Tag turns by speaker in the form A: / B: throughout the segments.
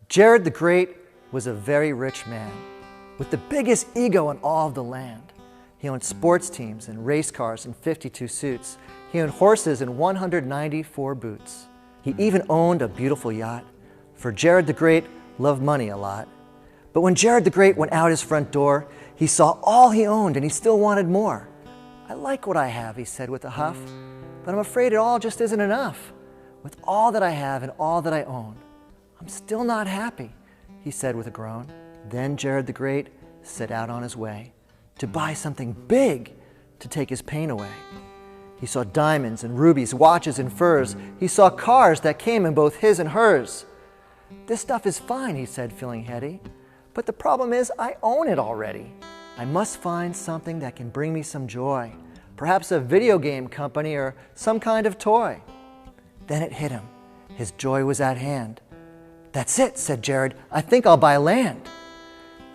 A: Jared the Great was a very rich man with the biggest ego in all of the land. He owned sports teams and race cars and 52 suits. He owned horses and 194 boots. He even owned a beautiful yacht, for Jared the Great loved money a lot. But when Jared the Great went out his front door, he saw all he owned and he still wanted more. "I like what I have," he said with a huff, "but I'm afraid it all just isn't enough. With all that I have and all that I own, I'm still not happy," he said with a groan. Then Jared the Great set out on his way to buy something big to take his pain away. He saw diamonds and rubies, watches and furs. He saw cars that came in both his and hers. "This stuff is fine," he said, feeling heady, "but the problem is I own it already. I must find something that can bring me some joy, perhaps a video game company or some kind of toy." Then it hit him. His joy was at hand. "That's it," said Jared. "I think I'll buy land."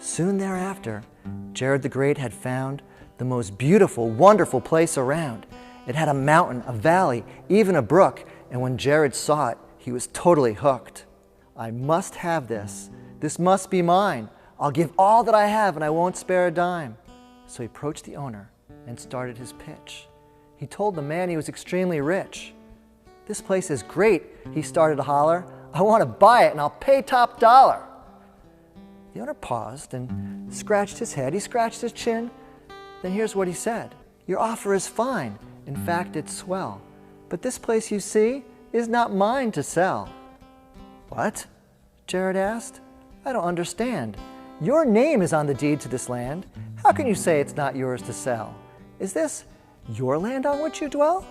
A: Soon thereafter, Jared the Great had found the most beautiful, wonderful place around. It had a mountain, a valley, even a brook, and when Jared saw it, he was totally hooked. "I must have this. This must be mine. I'll give all that I have and I won't spare a dime." So he approached the owner and started his pitch. He told the man he was extremely rich. "This place is great," he started to holler. "I want to buy it and I'll pay top dollar." The owner paused and scratched his head. He scratched his chin. Then here's what he said. "Your offer is fine. In fact, it's swell. But this place you see is not mine to sell." "What?" Jared asked. "I don't understand. Your name is on the deed to this land. How can you say it's not yours to sell? Is this your land on which you dwell?"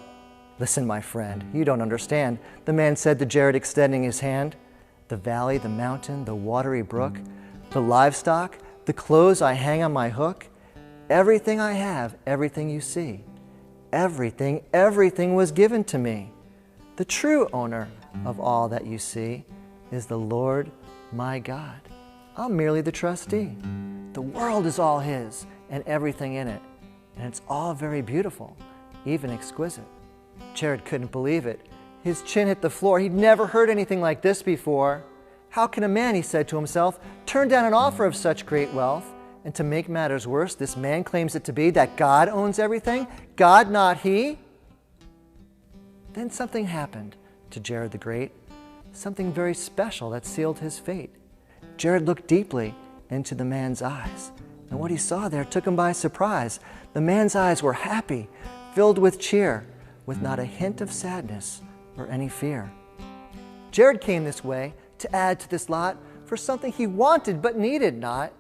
A: "Listen, my friend, you don't understand," the man said to Jared, extending his hand. "The valley, the mountain, the watery brook, the livestock, the clothes I hang on my hook, everything I have, everything you see, everything was given to me. The true owner of all that you see is the Lord my God. I'm merely the trustee. The world is all His and everything in it, and it's all very beautiful, even exquisite." Jared couldn't believe it. His chin hit the floor. He'd never heard anything like this before. "How can a man," he said to himself, "turn down an offer of such great wealth? And to make matters worse, this man claims it to be that God owns everything? God, not he?" Then something happened to Jared the Great, something very special that sealed his fate. Jared looked deeply into the man's eyes, and what he saw there took him by surprise. The man's eyes were happy, filled with cheer, with not a hint of sadness or any fear. Jared came this way to add to this lot for something he wanted but needed not,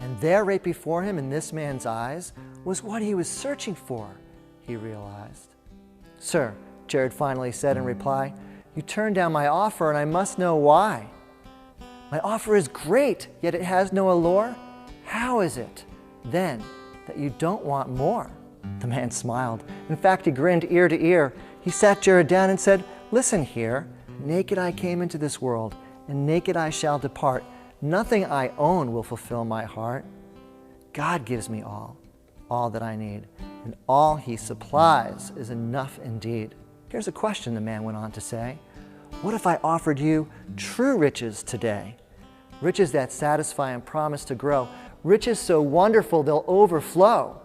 A: and there right before him in this man's eyes was what he was searching for, he realized. "Sir," Jared finally said in reply, "you turned down my offer and I must know why." "My offer is great, yet it has no allure. How is it, then, that you don't want more?" The man smiled. In fact, he grinned ear to ear. He sat Jared down and said, "Listen here, naked I came into this world, and naked I shall depart. Nothing I own will fulfill my heart. God gives me all that I need, and all He supplies is enough indeed." Here's a question, the man went on to say. "What if I offered you true riches today? Riches that satisfy and promise to grow. Riches so wonderful they'll overflow."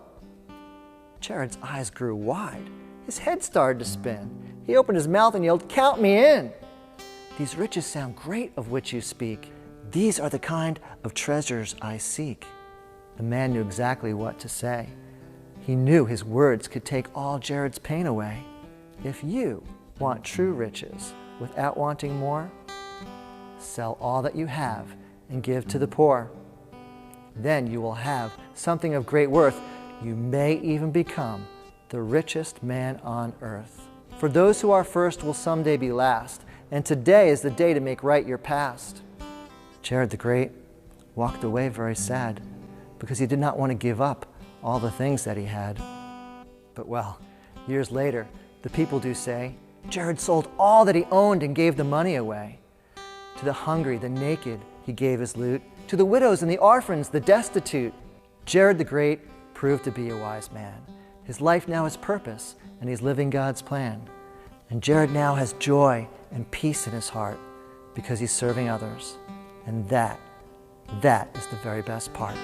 A: Jared's eyes grew wide. His head started to spin. He opened his mouth and yelled, "Count me in! These riches sound great of which you speak. These are the kind of treasures I seek." The man knew exactly what to say. He knew his words could take all Jared's pain away. If you want true riches without wanting more, sell all that you have and give to the poor. Then you will have something of great worth. You may even become the richest man on earth. For those who are first will someday be last, and today is the day to make right your past. Jared the Great walked away very sad, because he did not want to give up all the things that he had. But well, years later, the people do say, Jared sold all that he owned and gave the money away. To the hungry, the naked, he gave his loot. To the widows and the orphans, the destitute. Jared the Great proved to be a wise man. His life now has purpose, and he's living God's plan. And Jared now has joy and peace in his heart because he's serving others. And that is the very best part.